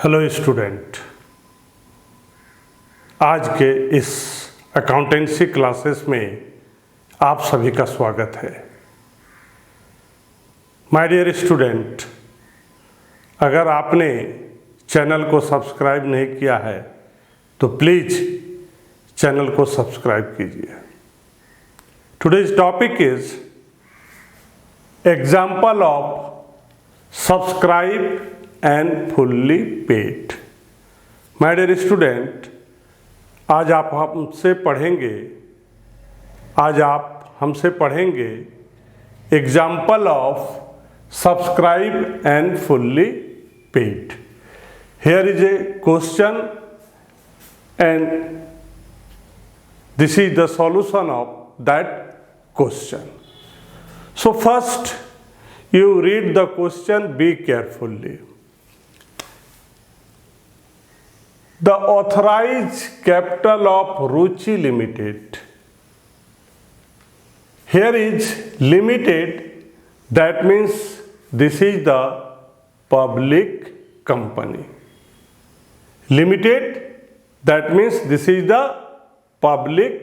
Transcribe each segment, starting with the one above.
Hello student, आज के इस अकाउंटेंसी क्लासेस में आप सभी का स्वागत है। माय डियर स्टूडेंट, अगर आपने चैनल को सब्सक्राइब नहीं किया है तो प्लीज़ चैनल को सब्सक्राइब कीजिए। Today's topic is example of subscribe and fully paid. My dear student, आज आप हमसे पढ़ेंगे example of subscribe and fully paid. Here is a question and this is the solution of that question. So first you read the question, be carefully. The authorized capital of Ruchi Limited. Here is limited, that means this is the public company. Limited, that means this is the public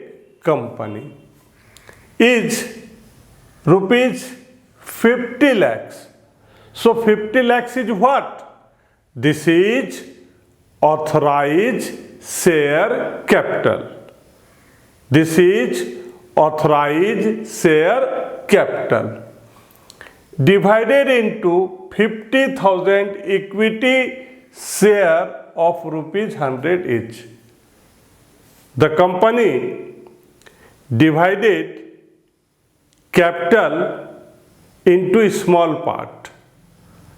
company. Is rupees 50 lakhs. So 50 lakhs is what? This is authorized share capital. This is authorized share capital. Divided into 50,000 equity share of rupees 100 each. The company divided capital into a small part.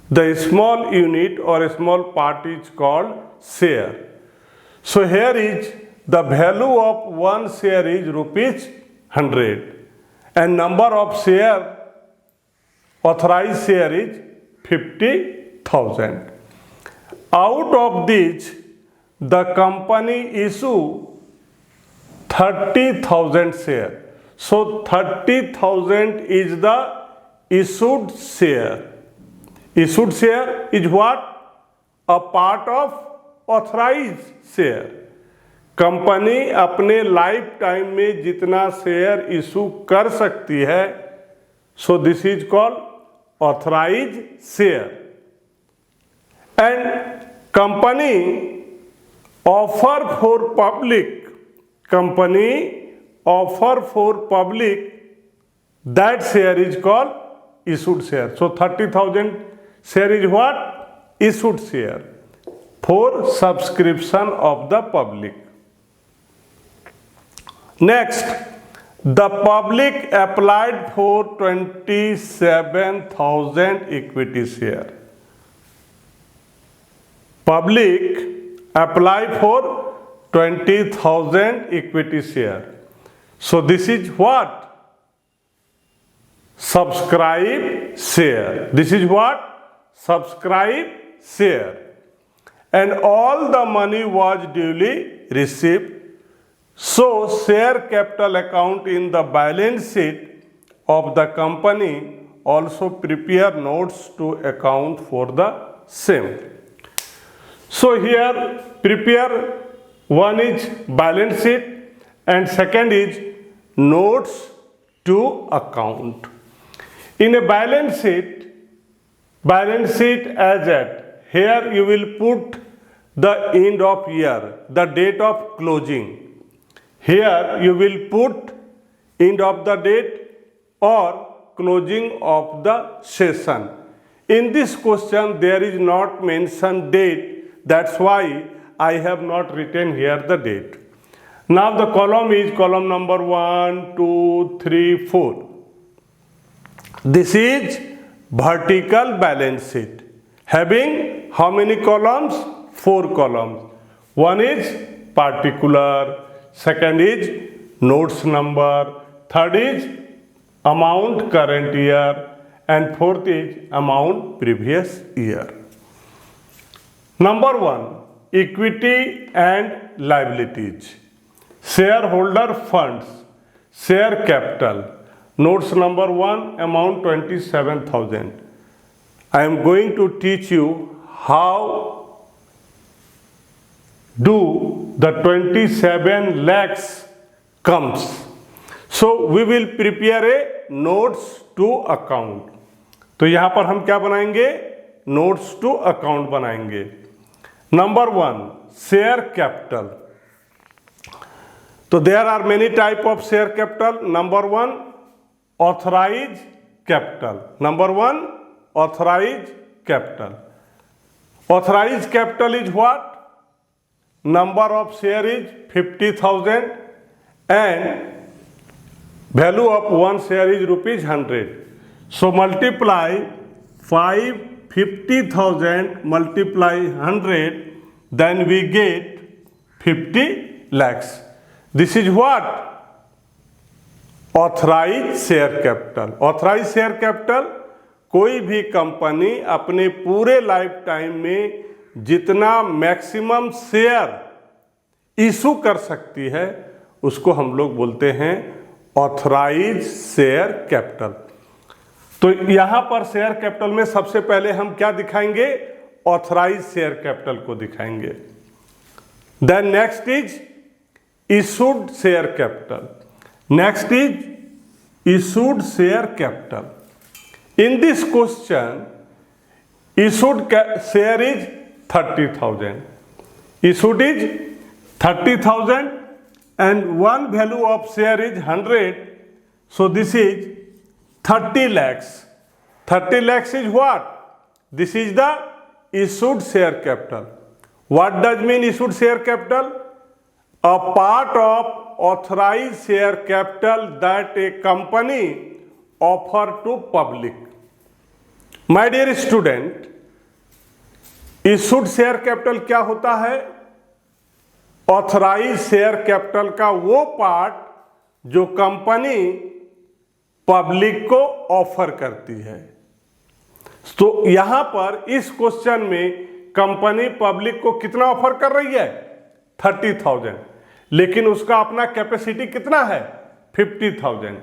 The small unit or a small part is called share. So here is the value of one share is rupees 100 and number of share, authorized share is 50,000. Out of this, the company issue 30,000 share. So 30,000 is the issued share. Issued share is what? A part of authorized share. Company अपने lifetime में जितना share issue कर सकती है, so this is called authorise share. And company offer for public that share is called issued share. So 30,000 share is what? Issued share for subscription of the public. Next, the public applied for 27,000 equity share. Public applied for 20,000 equity share. So this is what? Subscribe share. This is what? Subscribe share. And all the money was duly received. So share capital account in the balance sheet of the company also prepare notes to account for the same. So here prepare, one is balance sheet and second is notes to account. In a balance sheet as at, here you will put the end of year, the date of closing. Here you will put end of the date or closing of the session. In this question there is not mentioned date, that's why I have not written here the date. Now the column is column number 1, 2, 3, 4. This is vertical balance sheet having how many columns? 4 columns. One is particular, second is notes number, third is amount current year and fourth is amount previous year. Number 1, equity and liabilities. Shareholder funds, share capital. Notes number 1, amount 27,000. I am going to teach you how do the 27 lakhs comes. So we will prepare a notes to account. तो यहां पर हम क्या बनाएंगे? Notes to account बनाएंगे. Number 1, share capital. तो there are many type of share capital. Number 1, authorise capital. Number 1, authorise capital. Authorise capital is what? Number of share is 50,000 and value of one share is rupees 100. So multiply 50,000 multiply 100, then we get 50 lakhs. This is what? Authorized share capital. Authorized share capital कोई भी company अपने पूरे life time में जितना maximum share issue कर सकती है उसको हम लोग बोलते हैं ऑथराइज शेयर कैपिटल. तो यहां पर शेयर कैपिटल में सबसे पहले हम क्या दिखाएंगे? ऑथराइज शेयर कैपिटल को दिखाएंगे. Then next is issued share capital. Next is issued share capital. In this question issued share is 30,000. Issued is 30,000 and one value of share is 100. So this is 30 lakhs. 30 lakhs is what? This is the issued share capital. What does mean issued share capital? A part of authorized share capital that a company offer to public. My dear student, issued share capital क्या होता है? Authorise share capital का वो part जो company public को offer करती है. तो यहां पर इस क्वेश्चन में कंपनी पब्लिक को कितना ऑफर कर रही है? 30,000. लेकिन उसका अपना कैपेसिटी कितना है? 50,000.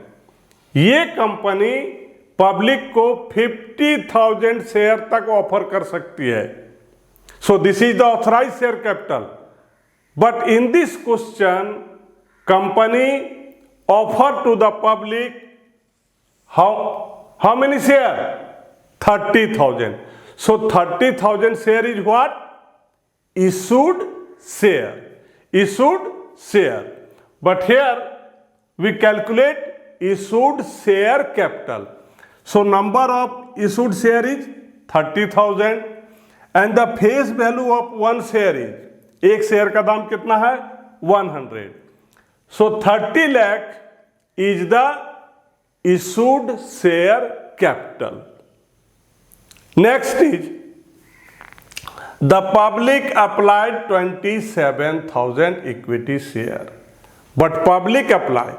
ये कंपनी पब्लिक को 50,000 शेयर तक ऑफर कर सकती है. So this is the authorise share capital. But in this question, company offer to the public how many share? 30,000. So 30,000 share is what? Issued share. Issued share. But here we calculate issued share capital. So number of issued share is 30,000 and the face value of one share is, एक share का दाम कितना है? 100. सो 30 lakh is the issued share capital. Next is the public applied 27,000 equity share. But public apply,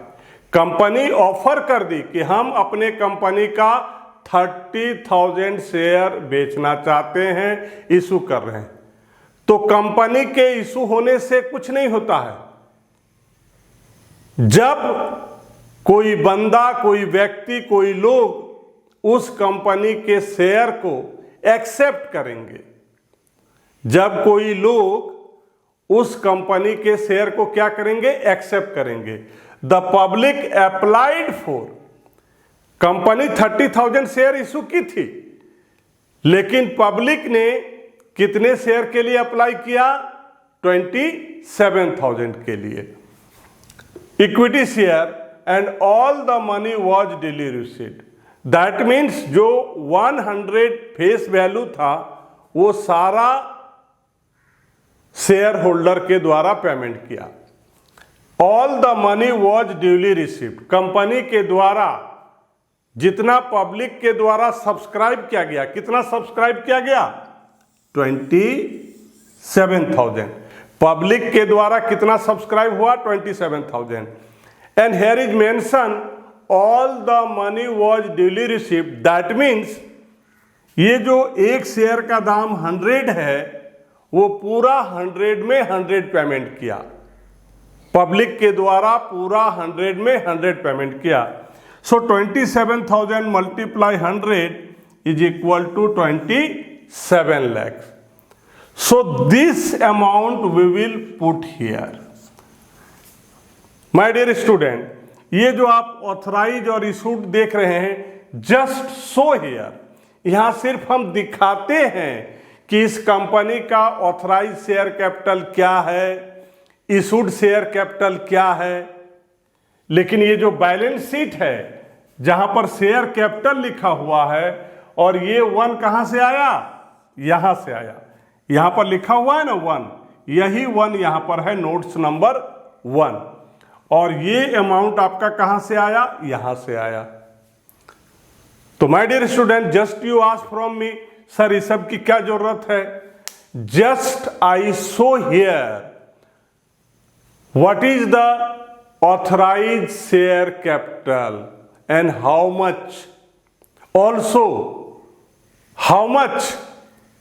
company offer कर दी कि हम अपने company का 30,000 शेयर बेचना चाहते हैं, इशू कर रहे हैं. तो कंपनी के इशू होने से कुछ नहीं होता है. जब कोई बंदा, कोई व्यक्ति, कोई लोग उस कंपनी के शेयर को एक्सेप्ट करेंगे, जब कोई लोग उस कंपनी के शेयर को क्या करेंगे? एक्सेप्ट करेंगे. The public applied for, company 30,000 share issue की थी, लेकिन पब्लिक ने कितने शेयर के लिए अप्लाई किया? 27,000 के लिए. Equity share and all the money was daily received. That means जो 100 फेस वैल्यू था वो सारा शेयर होल्डर के द्वारा पेमेंट किया. All the money was duly received. Company के द्वारा जितना पब्लिक के द्वारा सब्सक्राइब किया गया, कितना सब्सक्राइब किया गया? 27,000. पब्लिक के द्वारा कितना सब्सक्राइब हुआ? 27,000. And here is mention all the money was duly received. That means ये जो एक शेयर का दाम 100 है वो पूरा 100 में 100 पेमेंट किया. पब्लिक के द्वारा पूरा 100 में 100 पेमेंट किया. So 27,000 multiply 100 is equal to 27 lakhs. So this amount we will put here. My dear student, ये जो आप ऑथराइज और इशूड देख रहे हैं, जस्ट शो हियर, यहां सिर्फ हम दिखाते हैं कि इस कंपनी का ऑथराइज शेयर कैपिटल क्या है, इशूड शेयर कैपिटल क्या है। लेकिन ये जो बैलेंस शीट है जहां पर शेयर कैपिटल लिखा हुआ है और ये 1 कहां से आया, यहां से आया, यहां पर लिखा हुआ है ना 1, यही 1 यहां पर है नोट्स नंबर 1, और ये अमाउंट आपका कहां से आया, यहां से आया। तो my dear student, just you ask from me, sir इस सब की क्या जरूरत है? Just I show here what is the authorised share capital and how much, also how much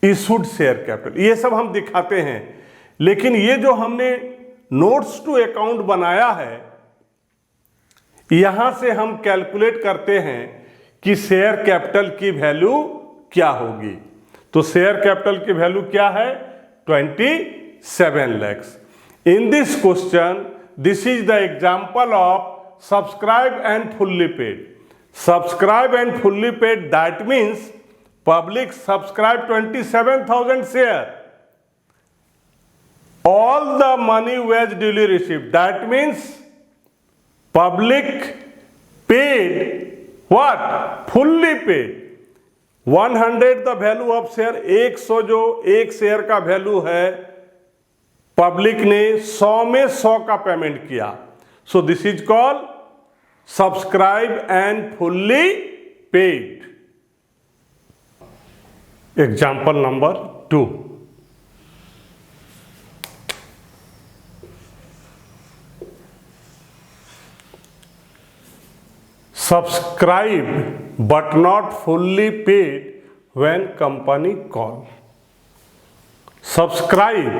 issued share capital, ये सब हम दिखाते हैं। लेकिन ये जो हमने नोट्स टू अकाउंट बनाया है, यहां से हम कैलकुलेट करते हैं कि शेयर कैपिटल की वैल्यू क्या होगी। तो शेयर कैपिटल की वैल्यू क्या है? 27 lakhs। In this question this is the example of subscribe and fully paid. Subscribe and fully paid, that means public subscribe 27,000 share, all the money was duly received, that means public paid what? Fully paid 100 the value of share, 100 जो एक share का value है, public ने 100 में 100 का payment किया। सो this is called subscribe and fully paid. Example number 2, subscribe but not fully paid when company call. Subscribe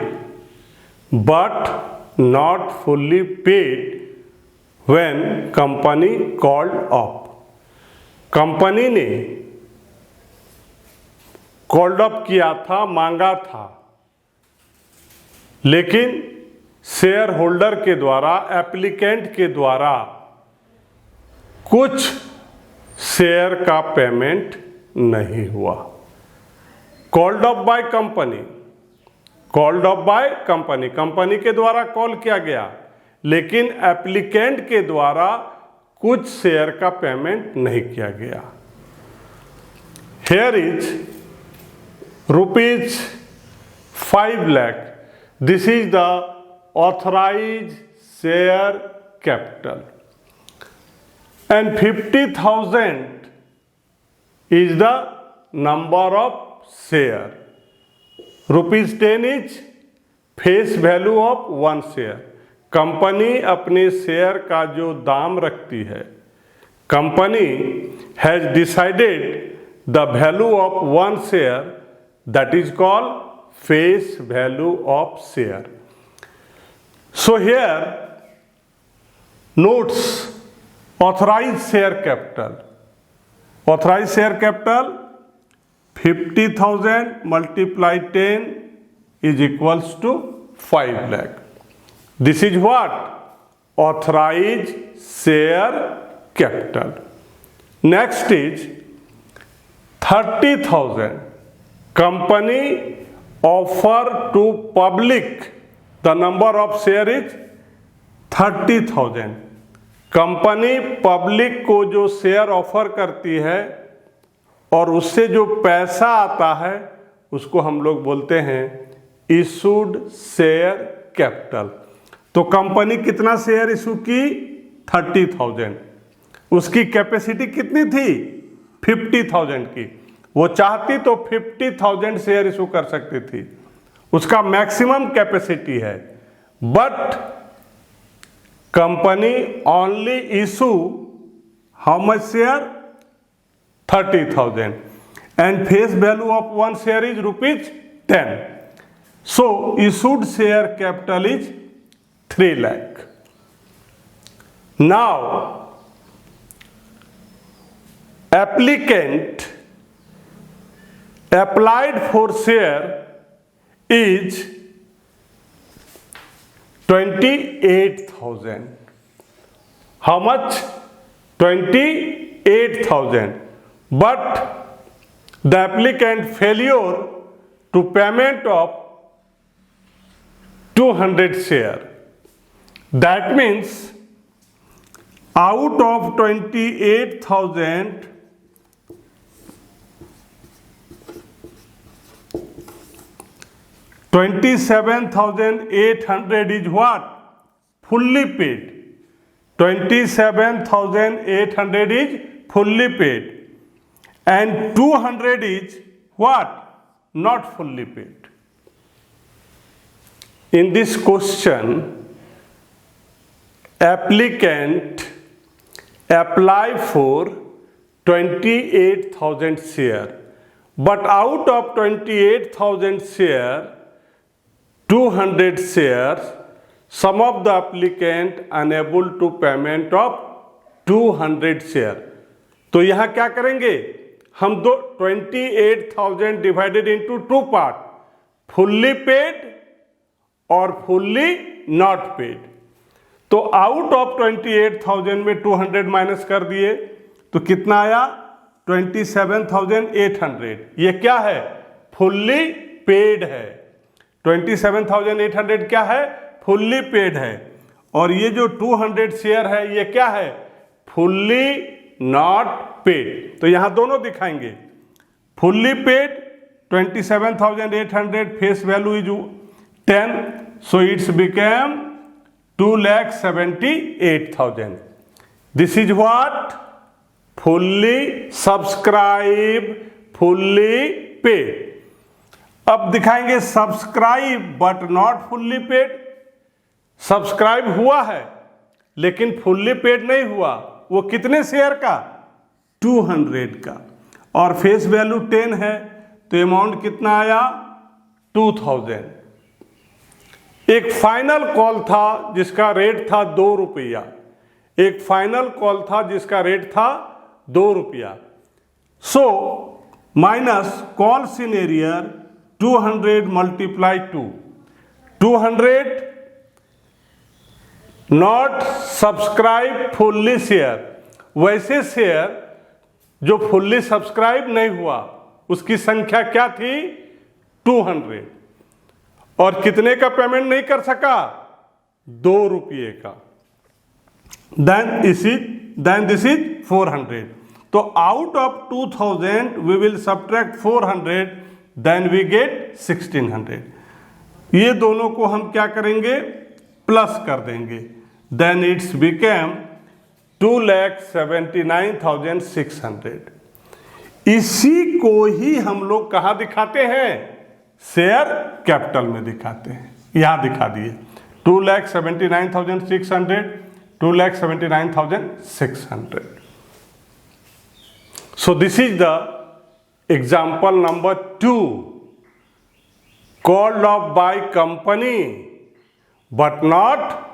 but not fully paid when company called up. Company ने called up किया था, मांगा था, लेकिन शेयर होल्डर के द्वारा, applicant के द्वारा कुछ शेयर का पेमेंट नहीं हुआ। Called up by company, called up by company, company के द्वारा कॉल किया गया, लेकिन एप्लीकेंट के द्वारा कुछ शेयर का पेमेंट नहीं किया गया। Here is ₹5 lakh, this is the authorised share capital, and 50,000 is the number of share. ₹10 is face value of 1 share. Company अपने शेयर का जो दाम रखती है, company has decided the value of 1 share, that is called face value of share. So here notes authorized share capital, authorized share capital 50,000 multiplied 10 is equals to 5 lakh. This is what? Authorized share capital. Next is 30,000. Company offer to public, the number of share is 30,000. Company public को जो share offer करती है और उससे जो पैसा आता है उसको हम लोग बोलते हैं इशूड शेयर कैपिटल। तो कंपनी कितना शेयर इशू की? 30,000। उसकी कैपेसिटी कितनी थी? 50,000 की। वो चाहती तो 50,000 शेयर इशू कर सकती थी, उसका मैक्सिमम कैपेसिटी है, but company only issue how much share? 30,000, and face value of 1 share is ₹10. So issued share capital is 3 lakh. Now applicant applied for share is 28,000. How much? 28,000. But the applicant failure to payment of 200 share. That means out of 28,000, 27,800 is what? Fully paid. 27,800 is fully paid. And 200 is what? Not fully paid. In this question, applicant apply for 28,000 share, but out of 28,000 share, 200 shares, some of the applicant unable to payment of 200 share. तो यहाँ क्या करेंगे हम? 28,000 divided into 2 part, fully paid और fully not paid. तो out of 28,000 में 200 minus कर दिए तो कितना आया? 27,800। ये क्या है? फुल्ली पेड है। 27,800 क्या है? फुल्ली पेड है। और ये जो 200 शेयर है ये क्या है? Fully not paid. तो यहां दोनों दिखाएंगे। Fully paid 27,800, face value is 10, so it's became 2,78,000. This is what? Fully subscribed, fully paid. अब दिखाएंगे subscribe but not fully paid. Subscribe हुआ है लेकिन फुल्ली पेड नहीं हुआ। वो कितने शेयर का? 200 का। और फेस वैल्यू 10 है तो अमाउंट कितना आया? 2000। एक फाइनल कॉल था जिसका रेट था 2 रुपया। एक फाइनल कॉल था जिसका रेट था 2 रुपया। So minus call in arrear 200 multiply 200 not subscribe fully share. वैसे शेयर जो फुल्ली सब्सक्राइब नहीं हुआ उसकी संख्या क्या थी? 200। और कितने का पेमेंट नहीं कर सका? 2 रुपये का। Then this is 400। तो out of 2000 we will subtract 400, then we get 1600। ये दोनों को हम क्या करेंगे? प्लस कर देंगे। Then it's became 2,79,600। इसी को ही हम लोग कहाँ दिखाते हैं? शेयर कैपिटल में दिखाते हैं। यहां दिखा दिए 2,79,600, 2,79,600. So this is the example number 2, called off by company but not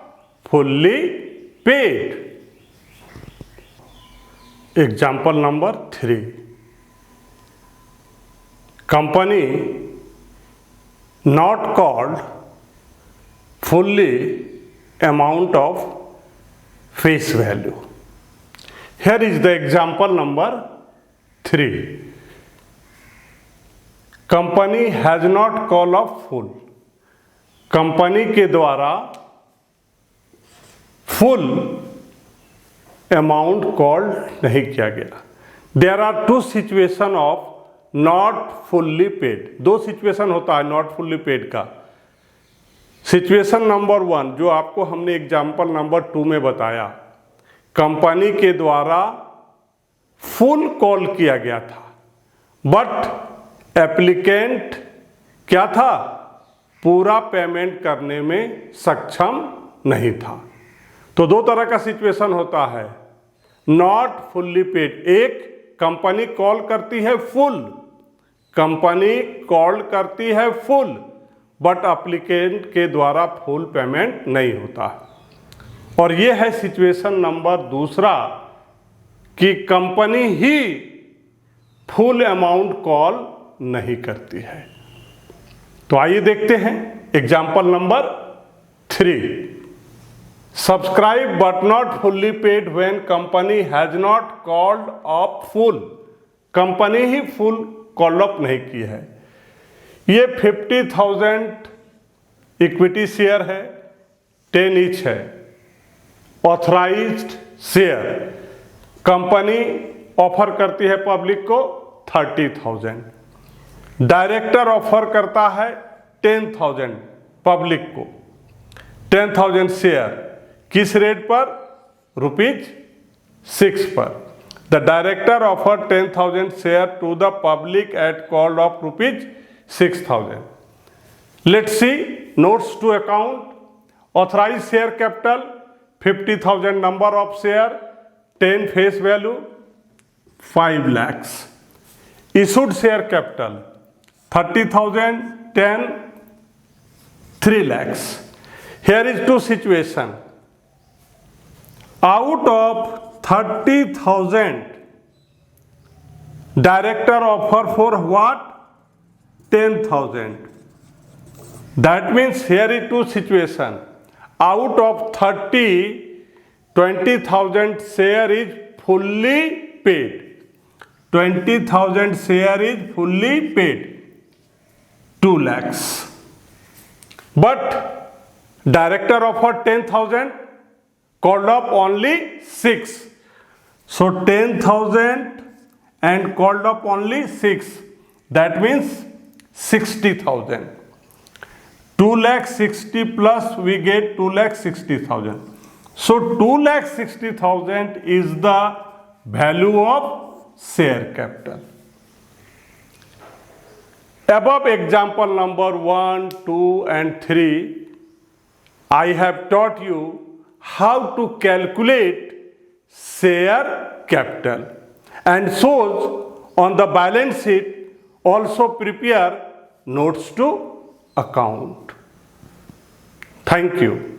fully paid. Example number 3, company not called fully amount of face value. Here is the example number 3. Company has not called off full. Company के द्वारा full amount call नहीं किया गया। There are 2 situation of not fully paid. 2 situation होता है not fully paid का। Situation number 1 जो आपको हमने एग्जाम्पल नंबर 2 में बताया, कंपनी के द्वारा फुल कॉल किया गया था बट एप्लीकेंट क्या था? पूरा पेमेंट करने में सक्षम नहीं था। तो 2 तरह का सिचुएशन होता है नॉट फुल्ली पेड। एक, कंपनी कॉल करती है फुल, कंपनी कॉल करती है फुल बट एप्लीकेंट के द्वारा फुल पेमेंट नहीं होता। और ये है सिचुएशन नंबर 2 कि कंपनी ही फुल अमाउंट कॉल नहीं करती है। तो आइए देखते हैं example number 3। Subscribe but not fully paid when company has not called up full. Company he full call up नहीं की है। ये 50,000 इक्विटी शेयर है, 10 ईच है। ऑथराइज्ड शेयर कंपनी ऑफर करती है पब्लिक को 30,000। डायरेक्टर ऑफर करता है 10,000 पब्लिक को, 10,000 शेयर किस रेट पर? ₹6 पर। The director offer 10,000 share to the public at call of ₹6,000। Let's see notes to account. Authorise share capital 50,000 number of share, 10 face value 5 lakhs। Issued share capital 30,000, 10, 3 lakhs। Here is two situation. Out of 30,000, director offer for what? 10,000. That means here is two situation. Out of 30, 20,000 share is fully paid. 20,000 share is fully paid, 2 lakhs. But director offered 10,000, called up only 6. So 10,000 and called up only 6. That means 60,000. 2,60,000 plus we get 2,60,000. So 2,60,000 is the value of share capital. Above example number 1, 2 and 3, I have taught you how to calculate share capital and shows on the balance sheet. Also prepare notes to account. Thank you.